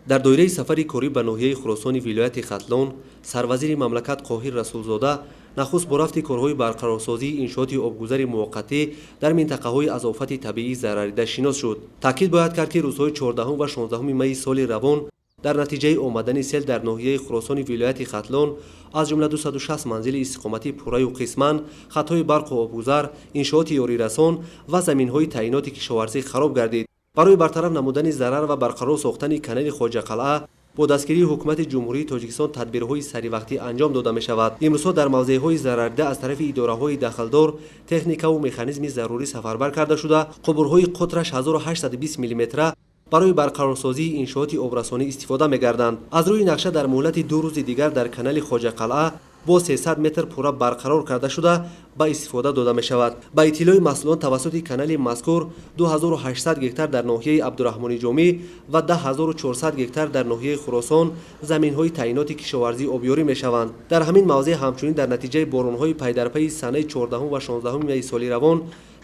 дар доираи сафари корӣ ба ноҳияи хуросони вилояти хатлон, сарвазири мамлакат Қоҳир Расулзода нахуст бо рафти корҳои барқарорсозии иншооти обгузари муваққатӣ дар минтақаҳои аз офати табиӣ зарарида шинос шуд. таъкид бояд кард ки рӯзҳои 14 ва 16 майи соли равон дар натиҷаи омадани сел дар ноҳияи хуросони вилояти хатлон аз ҷумла 260 манзили истиқоматӣ пурраю қисман, хатҳои барқу обгузар, иншооти ёрирасон ва заминҳои таъиноти кишоварзӣ хароб гардид. барои бартараф намудани зарар ва барқарор сохтани канали хоҷақалъа бо дастгирии ҳукумати ҷумҳурии тоҷикистон тадбирҳои саривақтӣ анҷом дода мешавад. имрӯзҳо дар мавзеъҳои зарарида аз тарафи идораҳои дахалдор техникаву механизми зарурӣ сафарбар карда шуда, қубурҳои қутраш 1820 мм барои барқарорсозии иншооти обрасонӣ истифода мегарданд. аз рӯи нақша дар муҳлати 2 рӯзи дигар дар канали хоҷақалъа бо 300 метр пурра барқарор карда шуда ба истифода дода мешавад. ба иттилои масъулон тавассути канали мазкур 2800 гектар дар ноҳияи Абдурахмониҷомӣ ва 10400 гектар дар ноҳияи Хуросон заминҳои таъиноти кишоварзӣ обёрӣ мешаванд. дар ҳамин мавзеъ ҳамчунин дар натиҷаи боронҳои пайдарпайи санаи 14 ва 16 майи соли равон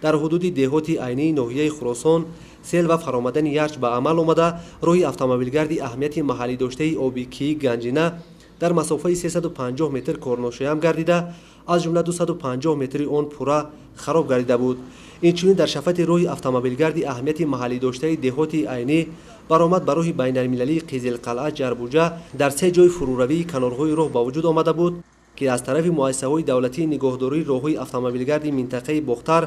дар ҳудуди деҳоти айнии ноҳияи Хуросон сел ва фаромадани ярч ба амал омада, роҳи автомобилгарди аҳамияти маҳаллӣ доштаи Обикии Ганҷина дар масофаи 350 метр корношоям гардида, аз ҷумла 250 метри он пурра хароб гардида буд. инчунин дар шафати роҳи автомобилгарди аҳамияти маҳаллӣ доштаи деҳоти айнӣ баромад ба роҳи байналмилалии Қизилқалъа Ҷарбуҷа дар 3 ҷои фуруравии канорҳои роҳ ба вуҷуд омада буд, ки аз тарафи муассисаҳои давлатии нигоҳдории роҳҳои автомобилгарди минтақаи Бохтар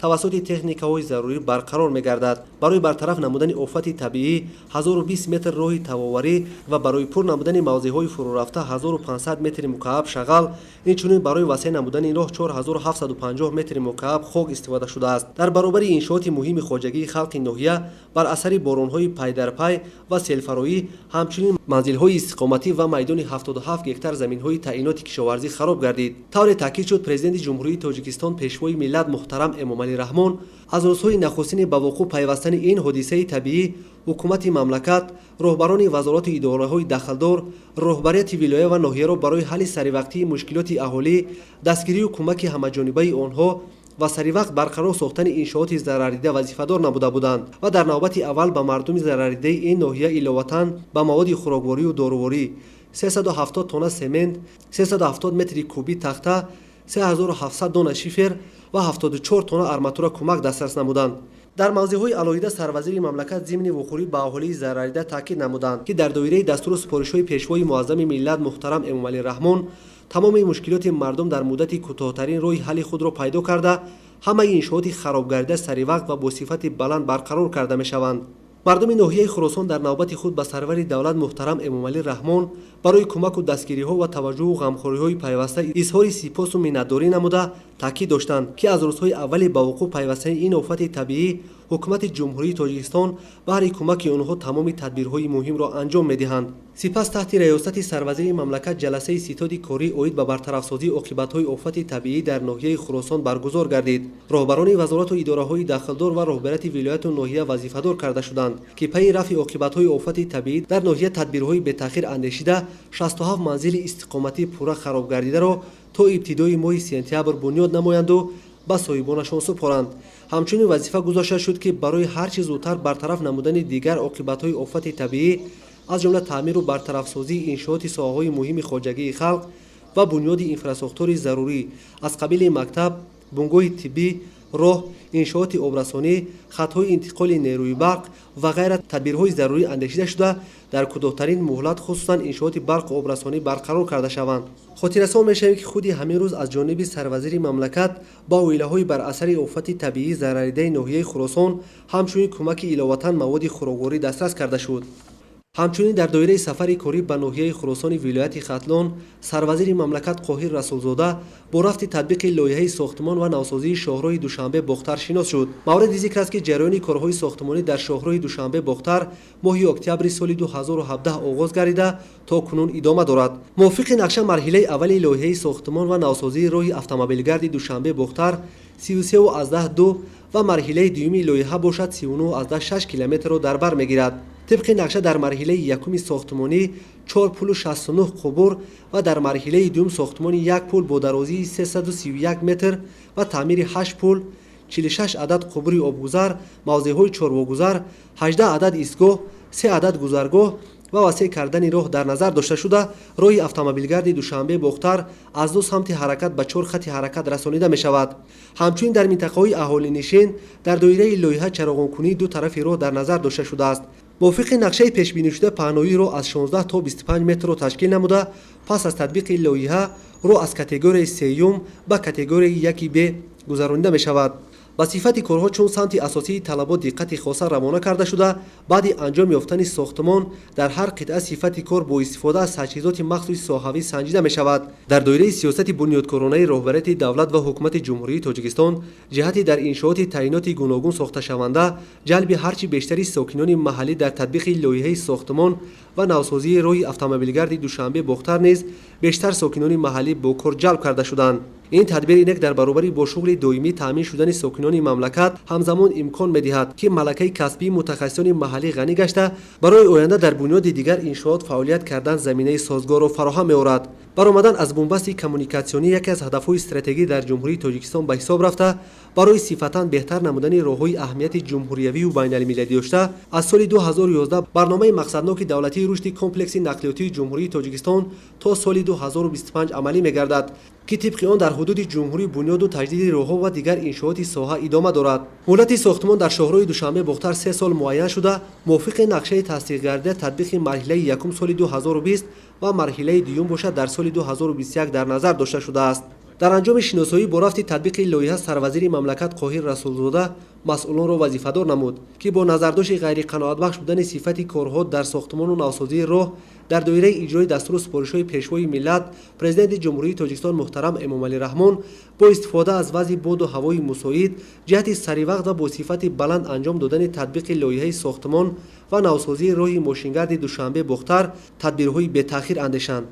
тавассути техникаҳои зарурӣ барқарор мегардад. барои бартараф намудани офати табиӣ 1020 метр роҳи тавоварӣ ва барои пур намудани мавзеъҳои фурурафта 1500 метри мукааб шағал, инчунин барои васеъ намудани роҳ 4750 метри мукааб хок истифода шудааст. дар баробари иншооти муҳими хоҷагии халқи ноҳия бар асари боронҳои пайдарпай ва селфароӣ, ҳамчунин манзилҳои истиқоматӣ ва майдони 77 гектар заминҳои таъиноти кишоварзӣ хароб гардид. тавре таъкид шуд, президенти ҷумҳурии Тоҷикистон пешвои миллат муҳтарам Эмомалӣ Раҳмон аз рӯзҳои нахустини ба вуқӯъ пайвастани ин ҳодисаи табиӣ ҳукумати мамлакат, роҳбарони вазорату идораҳои дахалдор, роҳбарияти вилоя ва ноҳияро барои ҳалли саривақтии мушкилоти аҳолӣ, дастгирию кӯмаки ҳамаҷонибаи онҳо ва саривақт барқарор сохтани иншооти зарарида вазифадор намуда буданд ва дар навбати аввал ба мардуми зараридаи ин ноҳия иловатан ба маводи хӯрокворию доруворӣ 370 тонна семент, 370 метри куби тахта, 3700 дона шифер ва 74 тонна арматура кӯмак дастрас намуданд. дар мавзеъҳои алоҳида сарвазири мамлакат зимни вухӯрӣ ба аҳолии зарарида таъкид намуданд, ки дар доираи дастуру супоришҳои пешвои муаззами миллат муҳтарам Эмомалӣ Раҳмон тамоми мушкилоти мардум дар муддати кӯтоҳтарин роҳи ҳалли худро пайдо карда, ҳамаи иншооти харобгарда саривақт ва бо сифати баланд барқарор карда мешаванд. мардуми ноҳияи Хуросон дар навбати худ ба сарвари давлат муҳтарам Эмомалӣ Раҳмон барои кӯмаку дастгириҳо ва таваҷҷӯҳу ғамхориҳои пайваста изҳори сипосу миннатдорӣ намуда, таъкид доштанд, ки аз рӯзҳои аввали ба вуқӯъ пайвастани ин офати табиӣ ҳукумати ҷумҳурии Тоҷикистон баҳри кӯмаки онҳо тамоми тадбирҳои муҳимро анҷом медиҳанд. сипас таҳти раёсати сарвазири мамлакат ҷаласаи ситоди корӣ оид ба бартарафсозии оқибатҳои офати табиӣ дар ноҳияи Хуросон баргузор гардид. роҳбарони вазорату идораҳои дахлдор ва роҳбарияти вилояту ноҳия вазифадор карда шуданд, ки пайи рафъи оқибатҳои офати табиӣ дар ноҳия тадбирҳои бетаъхир андешида 67 манзили истиқоматӣ пурра харобгардидаро то ибтидои моҳи сентябр бунёд намоянду ба соҳибонашон супоранд. ҳамчунин вазифа гузошта шуд, ки барои ҳар чӣ зудтар бартараф намудани дигар оқибатҳои офати табиӣ, аз ҷумла таъмиру бартарафсозии иншооти соҳаҳои муҳими хоҷагии халқ ва бунёди инфраструктураи зарурӣ аз қабили мактаб, бунгоҳи тиббӣ, роҳ, иншооти обрасонӣ, хатҳои интиқоли нерӯи барқ ва ғайра тадбирҳои зарурӣ андешида шуда, дар кӯтоҳтарин муҳлат хусусан иншооти барқу обрасонӣ барқарор карда шаванд. хотиррасон мешавем, ки худи ҳамин рӯз аз ҷониби сарвазири мамлакат ба оилаҳои бар асари офати табиӣ зараридаи ноҳияи Хуросон ҳамчунин кӯмаки иловатан маводи хӯрокворӣ дастрас карда шуд. ҳамчунин дар доираи сафари корӣ ба ноҳияи Хуросони вилояти Хатлон, сарвазири мамлакат Қоҳир Расулзода бо рафти татбиқи лоиҳаи сохтмон ва навсозии шоҳроҳи Душанбе Бохтар шинос шуд. мавриди зикр аст, ки ҷараёни корҳои сохтмонӣ дар шоҳроҳи Душанбе Бохтар моҳи октябри соли 2017 оғоз гардида то кунун идома дорад. мувофиқи нақша, марҳилаи аввали лоиҳаи сохтмон ва навсозии роҳи автомобилгарди Душанбе Бохтар 33,2 ва марҳилаи дуюми лоиҳа бошад 39,6 километрро дар бар мегирад. طبق نقشه در مرحله یکم ساختمانی 4.69 قبور و در مرحله دوم ساختمانی یک پل با درازی 331 متر و تعمیر 8 پل، 46 عدد قبوری آبگذر، موضع‌های چارواگذر، 18 عدد ایستگاه، 3 عدد گذرگاه و وسیع کردن راه در نظر داشته شده راه автомобилгарди душанбе бохтар از دو سمت حرکت به 4 خط حرکت رسانیده می شود. همچنین در منطقه‌های اهالی نشین در دایره لایحه چراغان‌کنی دو طرف راه در نظر داشته شده است. موافق نقشه پیش بینی شده پهنایی راه از 16 تا 25 متر را تشکیل نموده پس از تطبیق لایحه راه از کاتگوری سیوم به کاتگوری 1B گذرانیده می شود. با صفت کارها چون سمت اساسی طلبات دقت خاصه روانه کرده شده بعد انجام یافتن ساختمان در هر قطعه صفت کار با استفاده از تجهیزات مخصوص ساحوی سنجیده می شود. در دایره سیاست بنیادکارانه راهبریت دولت و حکومت جمهوری تاجیکستان جهتی در انشاءات تعیینات گوناگون ساخته شونده جلب هرچی بیشتری ساکنان محلی در تطبیق لایحه ساختمان و نوسازی راه автомобилгарди دوشنبه بختر نیز بیشتر ساکنان محلی با کار جلب کرده شدند. این تدبیر اینک در برابری با شغل دائمی تامین شدن ساکنان مملکت همزمان امکان می‌دهد که ملکه کسبی متخصصان محلی غنی گشته برای آینده در بنیاد دیگر انشاءات فعالیت کردن زمینه سازگار و فراهم می‌آورد. برآمدن از بنبست کمونیکاسیونی یکی از هدف‌های استراتژیکی در جمهوری تاجیکستان به حساب رفته برای صفتاً بهتر نمودن راه‌های اهمیت جمهوریوی و بین‌المللی داشته از سال 2011 برنامه مقصدناک دولتی رشد کمپلکس نقلیاتی جمهوری تاجیکستان تا سال 2025 عملی می‌گردد که طبق آن در حدود جمهوری بنیاد و تجدید راه‌ها و دیگر انشاءات ساحه ادامه دارد. مدت ساختمان در شهرهای دوشنبه بختر 3 سال معین شده موافق نقشه تصدیق گردیده تطبیق مرحله یکم سال 2020 و مرحله دوم باشد در سال 2021 در نظر داشته شده است. در انجام شناسایی با رفت تطبیق لایحه سروزیر مملکت قاهر رسولزاده مسئولان را وظیفه‌دار نمود که با نظرداشت غیر قناعتبخش بودن صفت کارها در ساختمان و نوسازی راه در دایره اجرای دستور سپارش‌های پیشوای ملت پرزیدنت جمهوری تاجیکستان محترم امامعلی رحمان با استفاده از وضع باد و هوای مساعد جهت سریع وقت و با صفت بلند انجام دادن تطبیق لایحه ساختمان و نوسازی راه ماشینگرد دوشنبه بختر تدبیرهای به تأخیر اندیشاند.